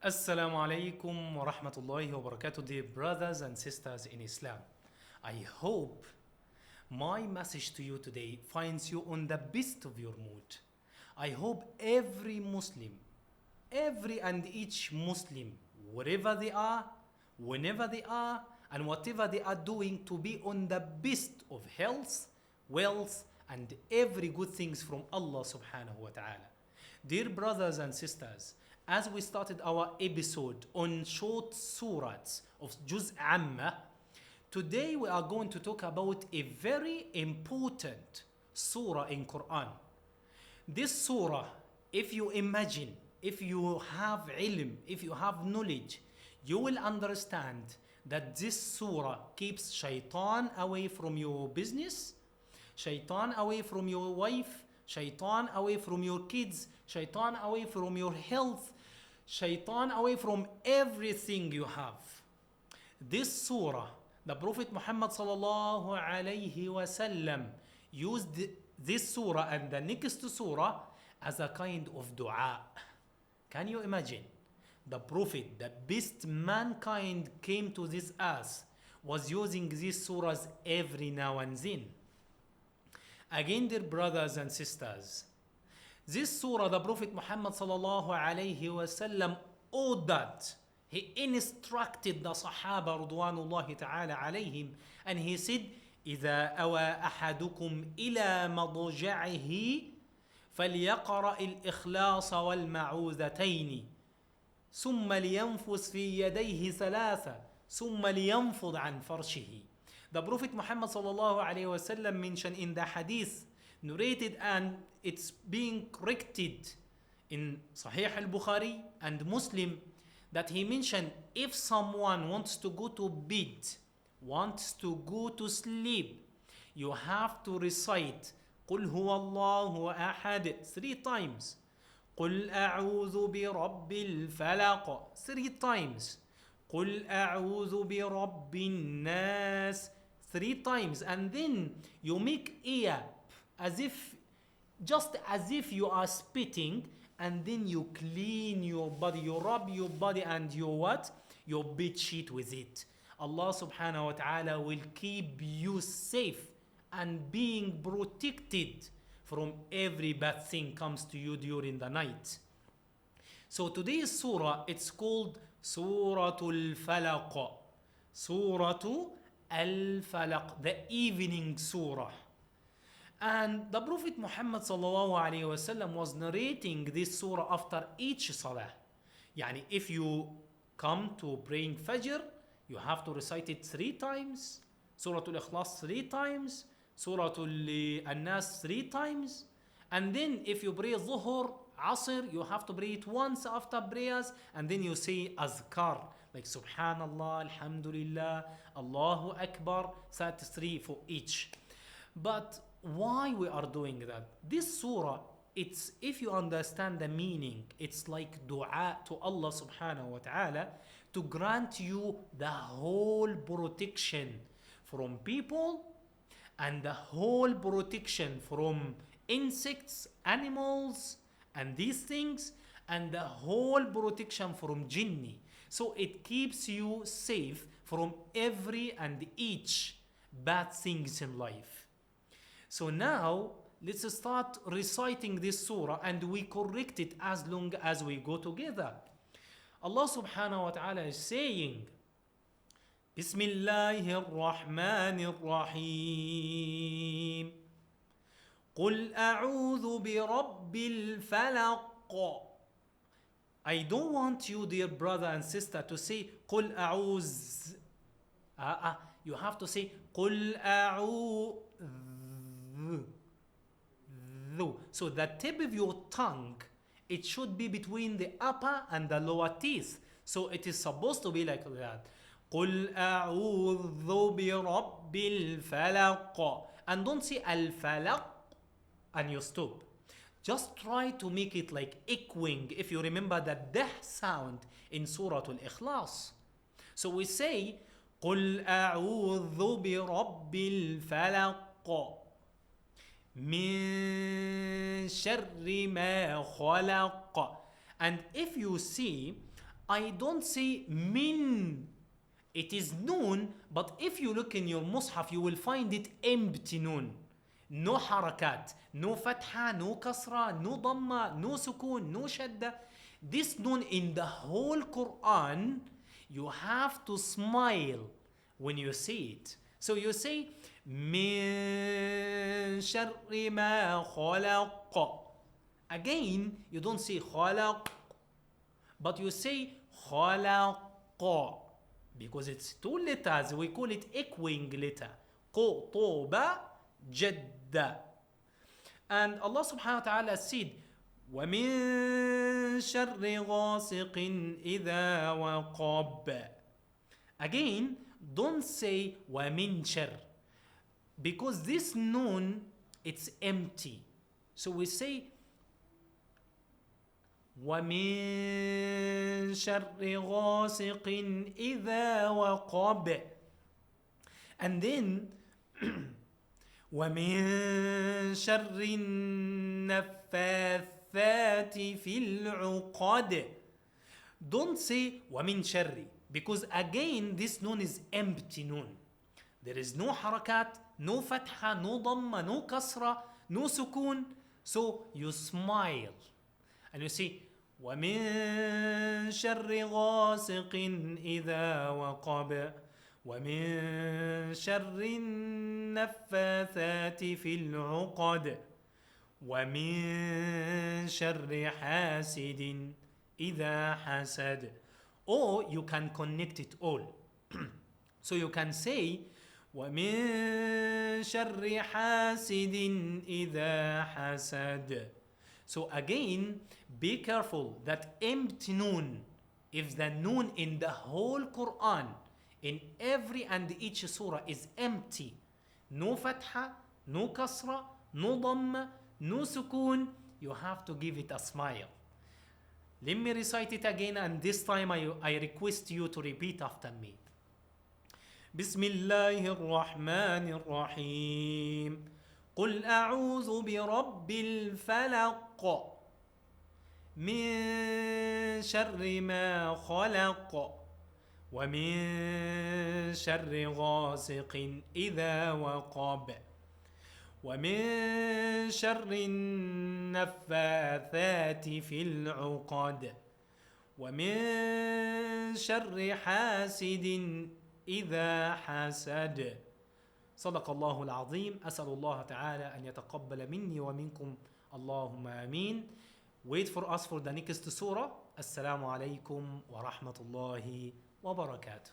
Assalamu alaikum wa rahmatullahi wa barakatuh, dear brothers and sisters in Islam. I hope my message to you today finds you on the best of your mood. I hope every Muslim, every and each Muslim, wherever they are, whenever they are, and whatever they are doing, to be on the best of health, wealth, and every good things from Allah subhanahu wa ta'ala. Dear brothers and sisters, as we started our episode on short surahs of Juz Amma, today we are going to talk about a very important surah in Quran. This surah, if you imagine, if you have ilm, if you have knowledge, you will understand that this surah keeps shaitan away from your business, shaitan away from your wife, shaitan away from your kids, shaitan away from your health, shaitan away from everything you have. This surah, the Prophet Muhammad sallallahu alayhi wasallam used this surah and the next surah as a kind of dua. Can you imagine? The Prophet, the best mankind came to this earth, was using these surahs every now and then. Again, dear brothers and sisters, this surah, the Prophet Muhammad sallallahu alayhi wasallam ordered, he instructed the Sahaba radwanullahi ta'ala alayhim, and he said, إذا أوى أحدكم إلى مضجعه فليقرأ الإخلاص والمعوذتين ثم لينفث في يديه ثلاثة ثم لينفض عن فرشه. The Prophet Muhammad sallallahu alayhi wasallam mentioned in the hadith narrated, and it's being corrected in Sahih al-Bukhari and Muslim, that he mentioned, if someone wants to go to bed, wants to go to sleep, you have to recite قل هو الله أحد 3 times, قل أعوذ برب الفلق 3 times, قل أعوذ برب الناس 3 times, and then you make ear as if, just as if you are spitting, and then you clean your body, you rub your body and your what? Your bed sheet with it. Allah subhanahu wa ta'ala will keep you safe and being protected from every bad thing comes to you during the night. So today's surah, it's called Suratul Falaq. Suratul Al-Falaq, the evening surah. And the Prophet Muhammad sallallahu alayhi wasallam was narrating this surah after each salah. Yani if you come to praying Fajr, you have to recite it 3 times, Suratul Ikhlas 3 times, Suratul An-Nas 3 times, and then if you pray Zuhur, Asr, you have to pray it once after prayers, and then you say Azkar, like Subhanallah, Alhamdulillah, Allahu Akbar, 33 for each. But why we are doing that? This surah, it's, if you understand the meaning, it's like dua to Allah subhanahu wa ta'ala to grant you the whole protection from people, and the whole protection from insects, animals, and these things, and the whole protection from jinni. So it keeps you safe from every and each bad things in life. So now, let's start reciting this surah, and we correct it as long as we go together. Allah subhanahu wa ta'ala is saying, Bismillahir Rahmanir Rahim. قل أعوذ برب الفلق. I don't want you, dear brother and sister, to say قل أعوذ. You have to say قل أعوذ. So the tip of your tongue, it should be between the upper and the lower teeth. So it is supposed to be like that. قل أعوذ برب الفلق. And don't say الفلق and you stop. Just try to make it like echoing, if you remember the dah sound in Surah Al-Ikhlas. So we say قل أعوذ برب الفلق من شر ما خلق. And if you see, I don't say min. It is noon, but if you look in your mushaf, you will find it empty noon. No harakat, no fatha, no kasra, no dhamma, no sukun, no shadda. This noon in the whole Quran, you have to smile when you say it. So you say, min sharri ma khalaq. Again, you don't say khalaq, but you say khalaq. Because it's two letters, we call it echoing letter. قطوبة جدة. And Allah subhanahu wa ta'ala said, وَمِن شَرِّ غَاسِقٍ إِذَا وَقَبَ. Again, don't say وَمِن شَرِّ, because this noon, it's empty. So we say وَمِن شَرِّ غَاسِقٍ إِذَا وَقَبَ. And then وَمِن شَرِّ النَّفَّاثَاتِ فِي الْعُقَدِ. Don't say وَمِن شَرِّ, because again this noon is empty noon. There is no harakat, no fatha, no dhamma, no kasra, no sukun. So you smile and you say وَمِن شَرِّ غَاسِقٍ إِذَا وَقَبَ وَمِن شَرِّ النَّفَّاثَاتِ فِي الْعُقَدِ وَمِن شَرِّ حَاسِدٍ إِذَا حَسَدَ. Or you can connect it all. So you can say وَمِن شَرِّ حَاسِدٍ إِذَا حَسَدَ. So again, be careful that empty noon, if the noon in the whole Quran, in every and each surah is empty, no fatha, no kasra, no dhamma, no sukun, you have to give it a smile. Let me recite it again, and this time I request you to repeat after me. بسم الله الرحمن الرحيم. قل أعوذ برب الفلق من شر ما خلق ومن شر غاسق إذا وقب ومن شر النفاثات في العقد ومن شر حاسد إذا حسد. صدق الله العظيم. أسأل الله تعالى أن يتقبل مني ومنكم. اللهم آمين. Wait for us for the next surah. السلام عليكم ورحمة الله وبركاته.